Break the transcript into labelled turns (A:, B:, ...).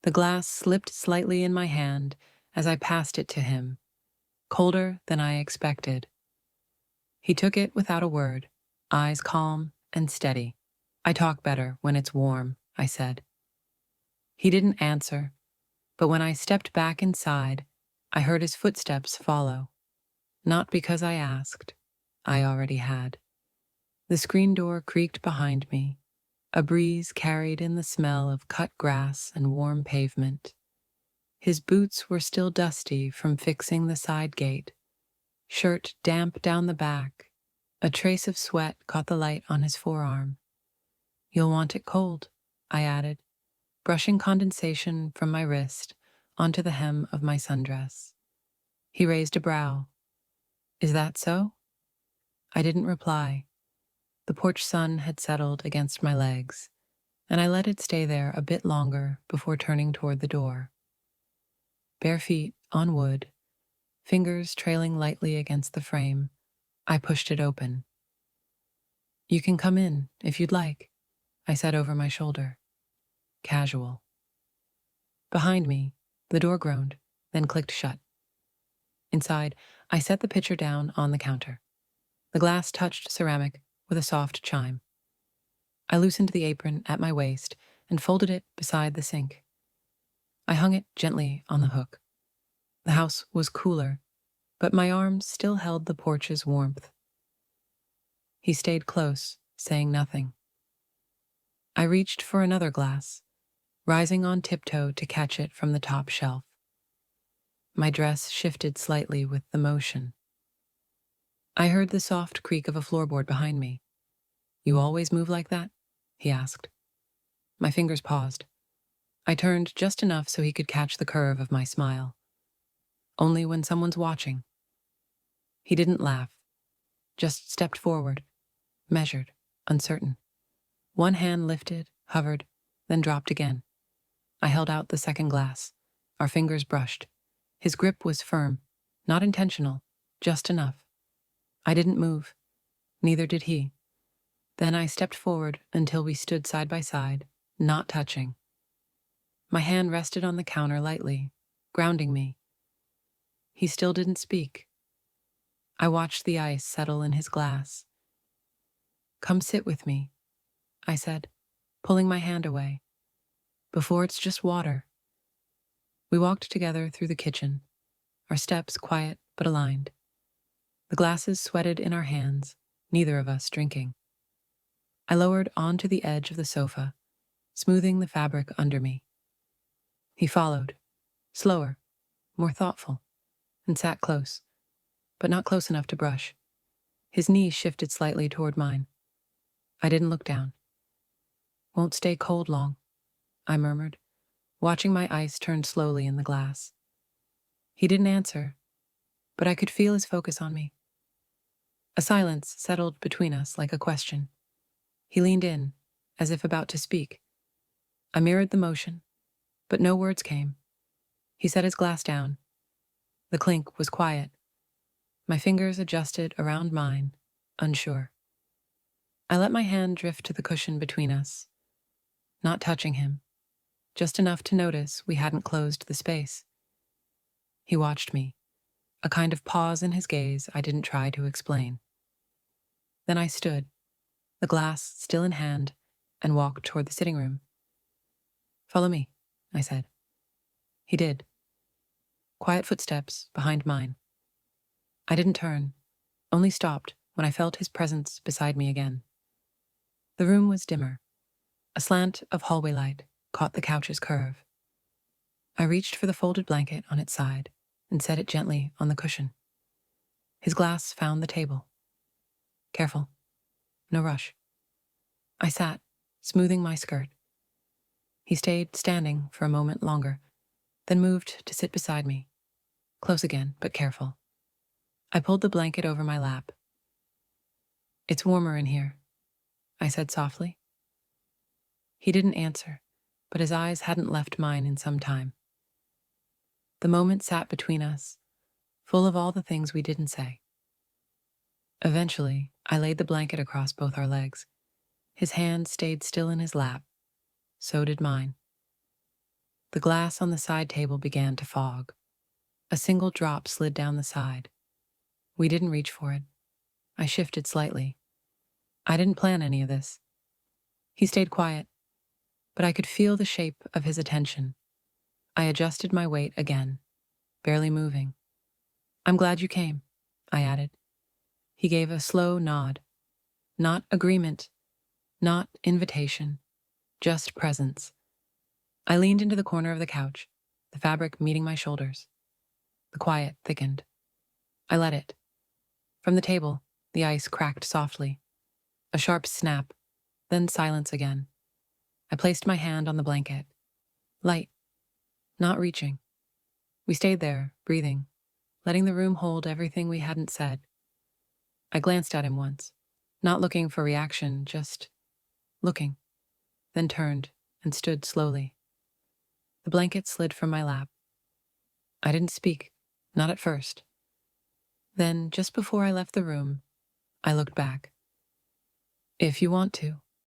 A: The glass slipped slightly in my hand as I passed it to him, colder than I expected. He took it without a word, eyes calm and steady. "I talk better when it's warm," I said. He didn't answer, but when I stepped back inside, I heard his footsteps follow. Not because I asked. I already had. The screen door creaked behind me. A breeze carried in the smell of cut grass and warm pavement. His boots were still dusty from fixing the side gate, shirt damp down the back. A trace of sweat caught the light on his forearm. "You'll want it cold," I added, brushing condensation from my wrist onto the hem of my sundress. He raised a brow. "Is that so?" I didn't reply. The porch sun had settled against my legs, and I let it stay there a bit longer before turning toward the door. Bare feet on wood, fingers trailing lightly against the frame, I pushed it open. "You can come in, if you'd like," I said over my shoulder. Casual. Behind me, the door groaned, then clicked shut. Inside, I set the pitcher down on the counter. The glass touched ceramic with a soft chime. I loosened the apron at my waist and folded it beside the sink. I hung it gently on the hook. The house was cooler, but my arms still held the porch's warmth. He stayed close, saying nothing. I reached for another glass, rising on tiptoe to catch it from the top shelf. My dress shifted slightly with the motion. I heard the soft creak of a floorboard behind me. "You always move like that?" he asked. My fingers paused. I turned just enough so he could catch the curve of my smile. "Only when someone's watching." He didn't laugh, just stepped forward, measured, uncertain. One hand lifted, hovered, then dropped again. I held out the second glass. Our fingers brushed. His grip was firm, not intentional, just enough. I didn't move. Neither did he. Then I stepped forward until we stood side by side, not touching. My hand rested on the counter lightly, grounding me. He still didn't speak. I watched the ice settle in his glass. "Come sit with me," I said, pulling my hand away. "Before it's just water." We walked together through the kitchen, our steps quiet but aligned. The glasses sweated in our hands, neither of us drinking. I lowered onto the edge of the sofa, smoothing the fabric under me. He followed, slower, more thoughtful, and sat close, but not close enough to brush. His knees shifted slightly toward mine. I didn't look down. "Won't stay cold long," I murmured, watching my ice turn slowly in the glass. He didn't answer, but I could feel his focus on me. A silence settled between us like a question. He leaned in, as if about to speak. I mirrored the motion, but no words came. He set his glass down. The clink was quiet. My fingers adjusted around mine, unsure. I let my hand drift to the cushion between us, not touching him, just enough to notice we hadn't closed the space. He watched me, a kind of pause in his gaze I didn't try to explain. Then I stood, the glass still in hand, and walked toward the sitting room. "Follow me," I said. He did. Quiet footsteps behind mine. I didn't turn, only stopped when I felt his presence beside me again. The room was dimmer. A slant of hallway light caught the couch's curve. I reached for the folded blanket on its side and set it gently on the cushion. His glass found the table. "Careful. No rush." I sat, smoothing my skirt. He stayed standing for a moment longer, then moved to sit beside me, close again, but careful. I pulled the blanket over my lap. "It's warmer in here," I said softly. He didn't answer, but his eyes hadn't left mine in some time. The moment sat between us, full of all the things we didn't say. Eventually, I laid the blanket across both our legs. His hand stayed still in his lap. So did mine. The glass on the side table began to fog. A single drop slid down the side. We didn't reach for it. I shifted slightly. I didn't plan any of this. He stayed quiet, but I could feel the shape of his attention. I adjusted my weight again, barely moving. "I'm glad you came," I added. He gave a slow nod. Not agreement, not invitation, just presence. I leaned into the corner of the couch, the fabric meeting my shoulders. The quiet thickened. I let it. From the table, the ice cracked softly. A sharp snap, then silence again. I placed my hand on the blanket. Light, not reaching. We stayed there, breathing, letting the room hold everything we hadn't said. I glanced at him once, not looking for reaction, just looking, then turned and stood slowly. The blanket slid from my lap. I didn't speak, not at first. Then, just before I left the room, I looked back. "If you want to,"